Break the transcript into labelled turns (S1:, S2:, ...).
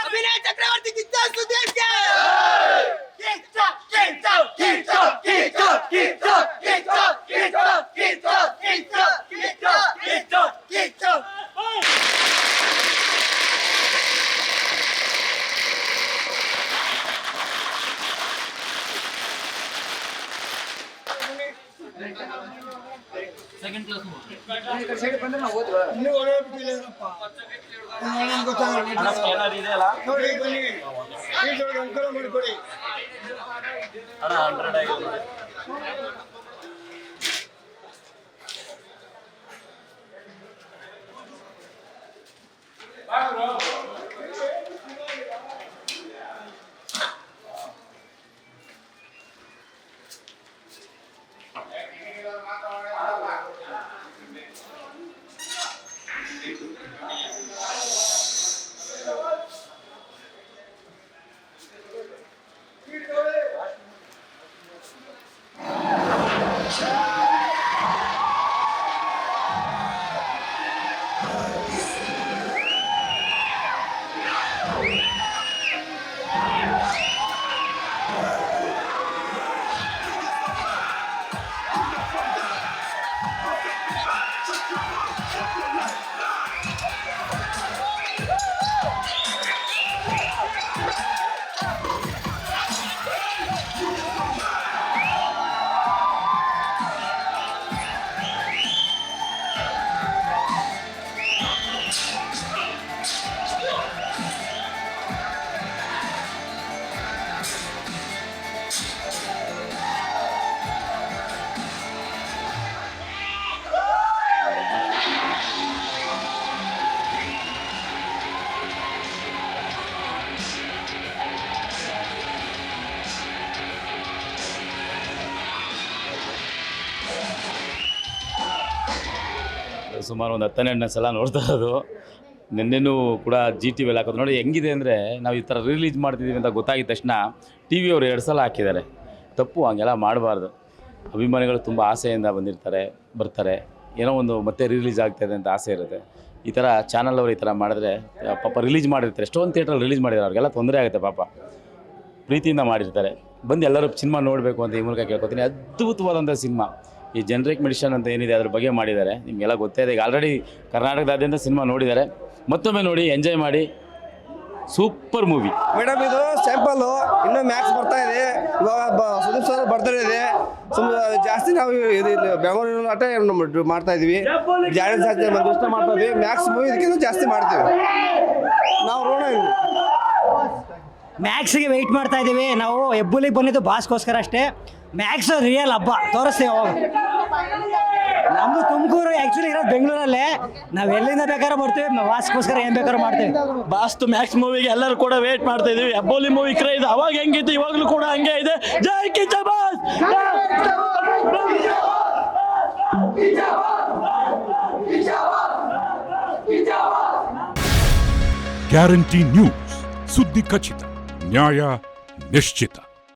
S1: अभिनय चक्रवर्ती
S2: second class
S1: ನೋಡಿ ಬನ್ನಿ ಅನುಕೂಲ ಮಾಡಿಕೊಡಿ
S2: ಅಣ್ಣ 100 ಆಗಿದೆ
S3: ಸುಮಾರು ಒಂದು 10ನೇ ಸಲ ನೋಡ್ತಾ ಇರೋದು. ನಿನ್ನೆನೂ ಕೂಡ GTV ಹಾಕೋದು ನೋಡಿ ಹೆಂಗಿದೆ ಅಂದರೆ, ನಾವು ಈ ಥರ ರಿಲೀಸ್ ಮಾಡ್ತಿದ್ದೀವಿ ಅಂತ ಗೊತ್ತಾಗಿದ್ದ ತಕ್ಷಣ TV ಅವರು 2 ಸಲ ಹಾಕಿದ್ದಾರೆ. ತಪ್ಪು, ಹಂಗೆಲ್ಲ ಮಾಡಬಾರ್ದು. ಅಭಿಮಾನಿಗಳು ತುಂಬ ಆಸೆಯಿಂದ ಬರ್ತಾರೆ, ಏನೋ ಒಂದು ಮತ್ತೆ ರಿಲೀಸ್ ಆಗ್ತಾಯಿದೆ ಅಂತ ಆಸೆ ಇರುತ್ತೆ. ಈ ಥರ ಚಾನಲ್ ಅವರು ಈ ಥರ ಮಾಡಿದ್ರೆ ಪಾಪ ರಿಲೀಸ್ ಮಾಡಿರ್ತಾರೆ, ಎಷ್ಟೊಂದು ಥಿಯೇಟ್ರಲ್ಲಿ ರಿಲೀಸ್ ಮಾಡಿದ್ದಾರೆ, ಅವ್ರಿಗೆಲ್ಲ ತೊಂದರೆ ಆಗುತ್ತೆ ಪಾಪ. ಪ್ರೀತಿಯಿಂದ ಮಾಡಿರ್ತಾರೆ, ಬಂದು ಎಲ್ಲರೂ ಸಿನಿಮಾ ನೋಡಬೇಕು ಅಂತ ಈ ಮೂಲಕ ಕೇಳ್ಕೊತೀನಿ. ಅದ್ಭುತವಾದಂಥ ಸಿನಿಮಾ. ಈ ಜನರಿಕ್ ಮೆಡಿಷನ್ ಅಂತ ಏನಿದೆ ಅದ್ರ ಬಗ್ಗೆ ಮಾಡಿದ್ದಾರೆ, ನಿಮಗೆಲ್ಲ ಗೊತ್ತೇ ಇದೆ. ಈಗ ಆಲ್ರೆಡಿ ಕರ್ನಾಟಕದಾದ್ಯಂತ ಸಿನಿಮಾ ನೋಡಿದ್ದಾರೆ, ಮತ್ತೊಮ್ಮೆ ನೋಡಿ ಎಂಜಾಯ್ ಮಾಡಿ. Super movie
S4: madam. ಇದು ಸ್ಯಾಂಪಲ್ಲು, ಇನ್ನೂ ಮ್ಯಾಕ್ಸ್ ಬರ್ತಾ ಇದೆ. ಇವಾಗ ಸುದೀಪ್ ಸರ್ ಬರ್ತಾರೆ ಇದೆ. ಜಾಸ್ತಿ ನಾವು ಇದು ಬೆಂಗಳೂರು ಆಟ ಮಾಡ್ತಾ ಇದೀವಿ, ಜಾಸ್ತಿ ಇಷ್ಟ ಮಾಡ್ತಾ ಇದೀವಿ. ಮ್ಯಾಕ್ಸ್ ಮೂವಿ ಇದಕ್ಕಿಂತ ಜಾಸ್ತಿ ಮಾಡ್ತೀವಿ ನಾವು. ರೋಣ
S5: ಮ್ಯಾಕ್ಸ್ಗೆ ವೆಯ್ಟ್ ಮಾಡ್ತಾ ಇದ್ದೀವಿ ನಾವು. ಹೆಬ್ಬುಲಿಗೆ ಬಂದಿದ್ದು ಬಾಸ್ಗೋಸ್ಕರ ಅಷ್ಟೇ. ಮ್ಯಾಕ್ಸ್ ರಿಯಲ್ ಹಬ್ಬ ತೋರಿಸ್ತೀವಿ ಅವಾಗ. ನಮ್ಮದು ತುಮಕೂರು ಆ್ಯಕ್ಚುಲಿ ಇರೋದು ಬೆಂಗಳೂರಲ್ಲೇ. ನಾವು ಎಲ್ಲಿಂದ ಬೇಕಾದ್ರೂ ಬರ್ತೀವಿ, ಬಾಸ್ಗೋಸ್ಕರ ಏನು ಬೇಕಾದ್ರೂ ಮಾಡ್ತೀವಿ.
S2: ಬಾಸ್ತು ಮ್ಯಾಕ್ಸ್ ಮೂವಿಗೆ ಎಲ್ಲರೂ ಕೂಡ ವೇಟ್ ಮಾಡ್ತಾ ಇದೀವಿ. ಹೆಬ್ಬುಲಿ ಮೂವಿ ಕ್ರೇಜ್ ಅವಾಗ ಹೆಂಗಿತ್ತು ಇವಾಗಲೂ ಕೂಡ ಹಂಗೆ ಇದೆ. ಜೈ ಕಿಚ್ಚ ಬಾಸ್.
S6: ಗ್ಯಾರಂಟಿ ನ್ಯೂಸ್, ಸುದ್ದಿ ಖಚಿತ, ನ್ಯಾಯ ನಿಶ್ಚಿತ.